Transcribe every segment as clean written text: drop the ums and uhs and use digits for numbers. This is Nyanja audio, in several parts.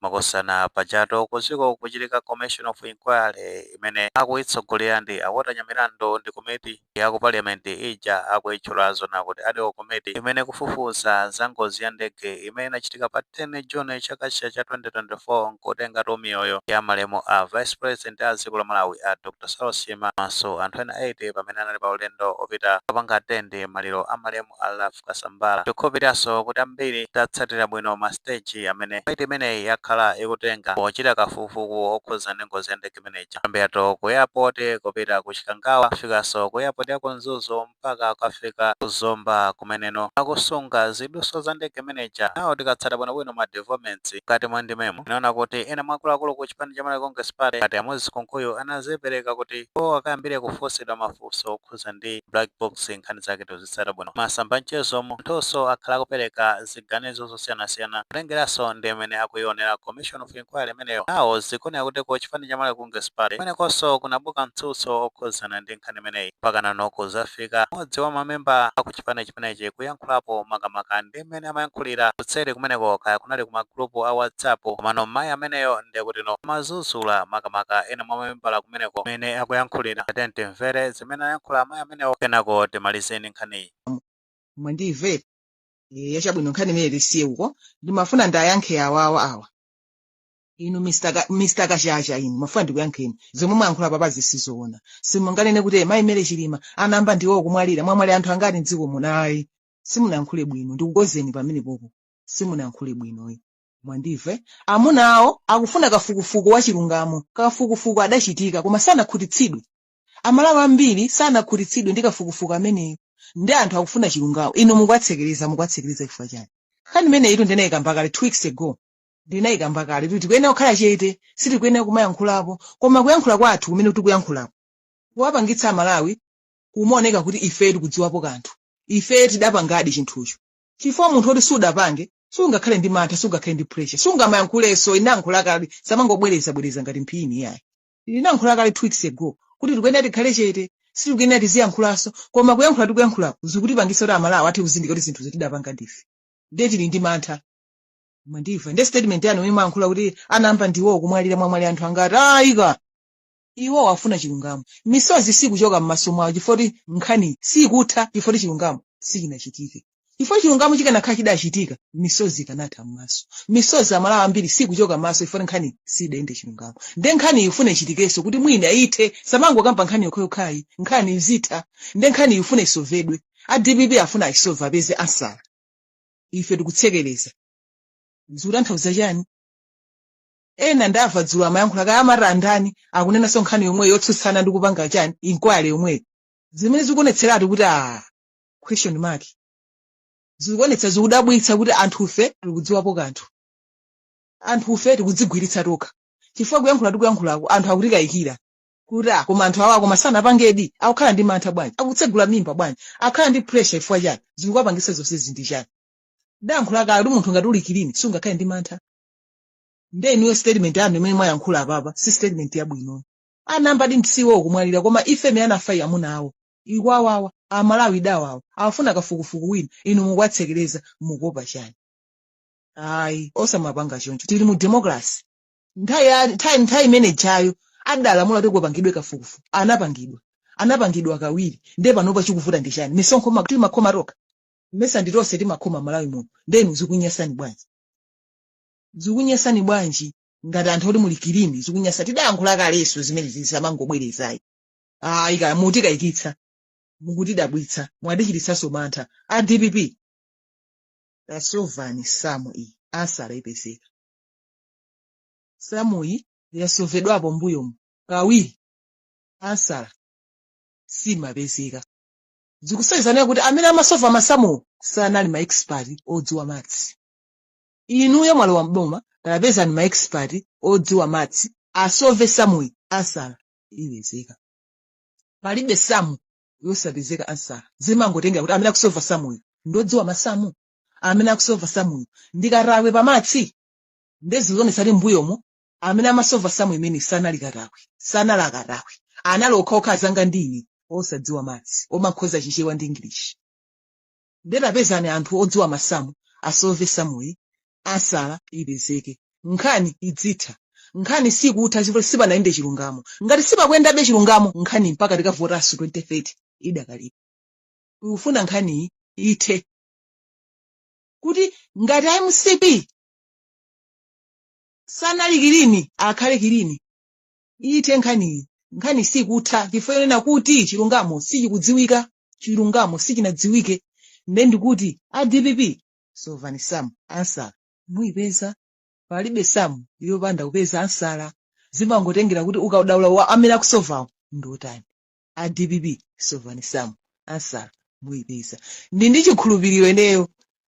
makosana pachato kuziko kuchitika Commission of Inquiry imene akuitsogolera ndi awotanya milandu ndi komiti ya ku parliament ija akuitchulazo nakuti adiwo komiti imene kufufuza za ngozi ya ndege imene inachitika pa 10 June chaka cha 2024 nkotenga miyoyo ya malemu a Vice President a dziko la Malawi a Dr. Saulos Chima maso anthu ena 80 pamene anali pa ulendo opita kapanga atende maliro a malemu a Love Kasambala. Tikupitaso kuti ambiri tatsatira bwino ma stage amene komiti imeneyi yakhala ikutenga pochita kafukufuku okhuza ndi ngozi ya ndege imeneyi. Ambeto ku airport kupita ku Chikangawa afikaso ku airport ya Konzuzo mpaka akafika ku Zomba kumeneno akusunga ziduso za ndege imeneyi. Nawo tikatsata bwinobwino ma developments kati mwa ndimemo inaona kuti ena mwakuluakulu ku chipani cha Malawi Congress Party kati Moses Konkoyo anazipereka kuti akayambire kufusidwa mafunso okhuza ndi black box nkhani zake tozitsata bwino masamba mchezo munthuso akhala kupereka ziganizo zosiyanasiyana kutengeranso ndi amene akuyionera Commission of Inquiry imeneyo nawo zikunena kuti ku chipani cha Malawi Congress Party kumenekonso kunabuka mtsutso okhuzana ndi nkhani imeneyi mpaka noko zafika mmodzi wa mamemba aku chipani chimenechi kuyankhulapo makamaka ndi amene amayankhulira kutseri kumeneko kaya kunali ku magrupu a WhatsApp komano mayi ameneyo ndi kuti mazuzula makamaka ena mwa mamembala kumeneko amene akuyankhulira atente mvere zimene ayankhula mayi ameneyo kenako timalizeni nkhaniyi. Mwandive yachabwino nkhani imene tisiye uko ndimafuna ndayankhe awa inu Mr. Kashacha inu mafuna ndikuyankheni zomwe mwayankhula papa zisizoona simunganene kuti mayi mere chilima anamba ndiwo kumwalira mwamwali anthu angati mdziko munayi simunayankhule bwino ndikukozeni pamene popo simunayankhule bwinoyi. Mwandive amuna awo akufuna kafukufuku wa chilungamo kafukufuku adachitika koma sanakhutitsidwe amalawi ambiri sanakhutitsidwe ndi kafukufuku ameneyo ndi anthu akufuna chilungamo ino mukwatsekereza chifukwa chani nkhani imene ito ndinayika mbakale 2 weeks ago ndinayika mbakale kuti tikuyenera kukhala chete sitikuyenera kumayankhulapo koma kuyankhula kwathu kumene tikuyankhulapo kuwapangitsa amalawi kumaoneka kuti ife tikudziwapo kanthu ife tidapangadi chinthucho chifukwa munthu oti sudapange sungakhale ndi mantha sungakhale ndi pressure sungamayankhulenso inayankhula kale samangobwereza ngati mphini yayi inayankhula kale 2 weeks ago kuti tikuyenera tikhale chete sitikuyenera tiziyankhulanso koma tikuyankhulapo zikutipangitsa kuti amalawi athe kuzindikira kuti zinthu zitidapanga ndife ndiye tili ndi mantha. Mwandiva ndi statement yanu imwe mwayankhula kuti anamba ndiwo kumwalira mwamwali anthu angati ayika iwo wafuna chilungamo misozi sikuchoka m'maso mwawo chifukwa nkhani sikutha chifukwa chilungamo sichinachitike chifukwa chilungamo chikanakhala chidachitika misozi ikanatha m'maso misozi amalawi ambiri sikuchoka m'maso chifukwa nkhani sidayende chilungamo ndi nkhani ifune ichitikenso kuti mwina ithe samangokamba nkhani yokhayokhayi nkhani izitha ndi nkhani ifune isovedwe a DPP afuna isova apeze ansala ife tikutsekereza zikutanthauza chani ena ndamva dzulo amayankhula kaya amarandani akunenanso nkhani yomwe yotsutsana ndi kupanga chani inquiry yomweyo zimene zikuonetseratu kuti question mark zikuonetsa zikudabwitsa kuti anthufe tikudziwapo kanthu anthufe tikudzigwiritsa tokha chifukwa tikuyankhulako anthu akutikayikira kuti koma anthu awa koma sanapangedi akukhala ndi mantha bwanji akutsegula mimba bwanji akhala ndi pressure ifukwa chani zikuwapangitsa zonse zindi chani ndayankhula kale munthu ngati uli kilini sungakhale ndi mantha ndi inuyo statement yanu imene mwayankhula apapa si statement yabwino anamba ndi mtsiwo kumwalira koma ife mene anafa amuna awo ikwawawa amalawi dawawo afuna kafukufuku wina inu mukwatsekereza mukopa chani ayi osamapanga choncho tili mu democracy nthawi imene jayo adalamula kuti kupangidwe kafukufuku anapangidwa kawiri ndi panopa chikuvuta ndi chani misonkho timakhoma toka mesa nditonse timakhoma malawi muno ndenu zikunyasani bwanji ngati anthu oti muli kilini zikunyasa tidayankhula kaleso zimene zisamangobwerezayi ayika mutikayikitsa mukutidabwitsa mwatichititsanso mantha a DPP tasovani samu iyi ansala ipezeka samuyi yasovedwapo mbuyomu kawiri ansala simapezeka zikusenzanira kuti amene amasova masamuwo sanali ma expert odziwa matsi inuyo mwalowa mboma tapezani ma expert odziwa matsi asove samuyi ansala ipezeka palibe samu yosapezeka ansala zimangotengera kuti amene akusova samuyo ndodziwa masamu amene akusova samuyo ndikarawe pamatsi ndezilonesa ti mbuyomo amene amasova samu imene sanali karawe anali okhaokha zanga ndini osadziwa matsi omakhoza chichewa ndi English ndetapezani anthu odziwa masamu asove samuyi ansala ipezeke nkhani idzitha nkhani sikutha chifukwa sipanayende chilungamo ngati sipakuyendabe chilungamo nkhani mpaka tikavotanso 2030 idakalipo ufuna nkhani ithe kuti ngati MCP sanali kilini akhale kilini ithe nkhani sikutha chifukwa kuti chilungamo sichikudziwika chilungamo sichinadziwike ndikuti a DPP Sovani Sam ansala muyipeza palibe Sam yopanda kupeza ansala zimangotengera kuti ukaudaula wa amene akusovawo ndotani a DPP Sovani Sam ansala muyipeza ndi chikhulupiriro eneyo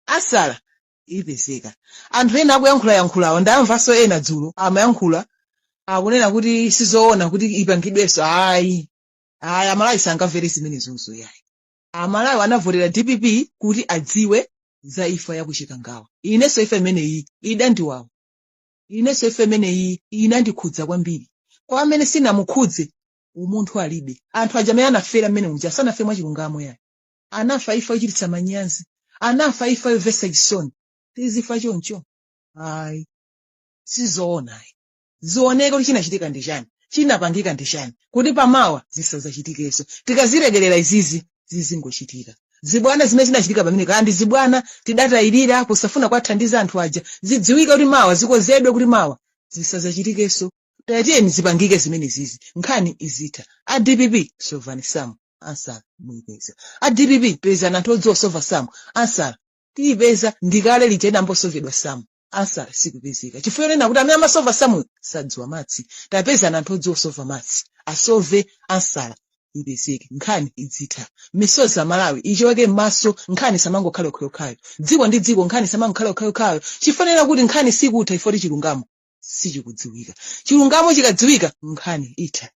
ansala ipezeka anthu ena akuyankhulayankhulawo ndamvanso ena dzulo amayankhula akunena kuti sizoona kuti ipangidwenso ayi amalawi sangamvere zimenezozo yayi amalawi anavotera DPP kuti adziwe za imfa ya kuchikangawa inenso imfa imeneyi idandiwawa inenso imfa imeneyi inandikhudza kwambiri kwa amene sinamukhudze umunthu alibe anthu aja amene anafera mmene uja sanafe mwachilungamo yayi anafa imfa yochititsa manyazi anafa imfa yomvetsa chisoni tizifa choncho ayi sizoona zioneka kuti chinachitika ndi chani chinapangika ndi chani kuti pamawa zisazachitikenso tikaziregerera izizi zizingochitika zibwana zimene zinachitika pamene kandi zibwana tidatayirira posafuna kwathandiza anthu aja zidziwika kuti mawa zikozedwe kuti mawa zisazachitikenso tiyeni zipangike zimene zizi nkhani izitha a DPP Sovani Sam ansala muyipeza a DPP peza anthu odziwa sova Sam ansala tiyipeza ndikale lija inambosovedwa Sam ansala sikupezeka chifukwa kuti amene amasova Samu sadziwa matsi tapeza anthu odziwa sova matsi asove ansala ipezeke nkhani idzitha misozi Malawi ichoke m'maso nkhani samangokhale okhayo dziko ndi dziko nkhani samangokhale okhayo chifukwa kuti nkhani sikutha ifoti chilungamo sichikudziwika chilungamo chikadziwika nkhani itha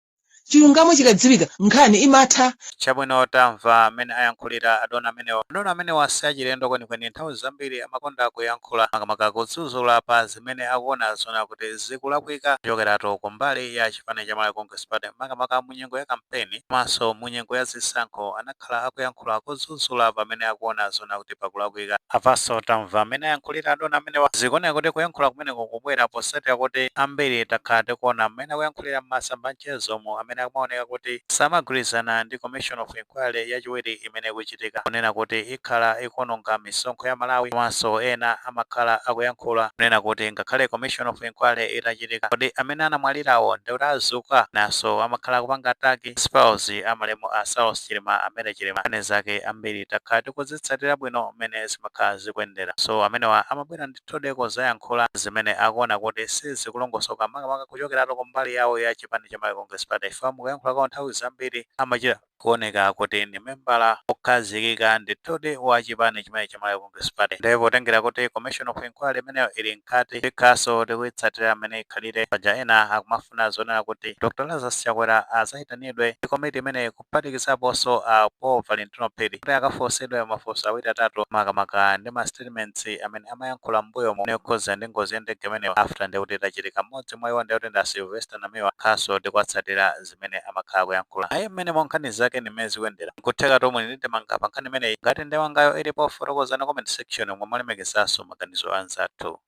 chilungamo chikadziwika nkhani imatha chabwino tamva amene ayankhulira adona amene wasachilendo kwenikweni nthawi zambiri amakonda kuyankhula makamaka kudzudzula pa zimene akuona zona kuti zikulakwika kuchokeratu kumbali ya chipani cha Malawi Congress Party makamaka munyengo ya kampeni komanso munyengo ya zisankho anakhala akuyankhula kudzudzula pamene akuona zona kuti pakulakwika apanso tamva amene ayankhulira adona amene zikuoneka kuti kuyankhula kumeneko kubwera posatira kuti ambiri takhala tikuona amene akuyankhulira m'masamba mchezomo amene akumaoneka kuti samagwirizana ndi Commission of Inquiry yachiwiri imene ikuchitika kunena kuti ikhala ikuononga misonkho ya Malawi komanso ena amakhala akuyankhula kunena kuti ngakhale Commission of Inquiry itachitika kuti amene anamwalirawo ndikuti azuka naso amakhala kupanga ataki spouse amalemu a Saulos Chilima amene Chilima ane zake ambiri takhala tikuzitsatira bwino mmene zimakhala zikuyendera so amenewa amabwera ndithudeko zayankhula zimene akuona kuti sizikulongosoka makamaka kuchokeratu kumbali yawo ya chipani cha Malawi Congress Party kuyankhula kwa nthawi zambiri amachita kuoneka kuti ndi membala okhazikika ndithudi wa chipani chimene cha Malawi Congress Party ndipo tengera kuti Commission of Inquiry imeneyo ili mkati tikhaso tikuyitsatira amene ikhalire paja ena akumafuna zonena kuti Dr. Lazarus Chakwera azayitanidwe komiti imene kuphatikizaponso a Paul Valentino Phiri kuti akafosedwe mafunso awiri atatu makamaka ndi ma statements amene amayankhula mbuyomo nekhoza ndi ngozi yendege imeneyo after ndikuti itachitika mmodzi mwa iwo ndikuti nda Sylvester Namiwa khaso tikuwatsatira zimene amakhala kuyankhula ayi mmene monkhani zake ni mezi kuendera kutheka tomwe ndite mangapa nkhani imeneyi ngati ndewangayo ilipo fotokozana comment section mwe mwalemekezaso maganizo anzathu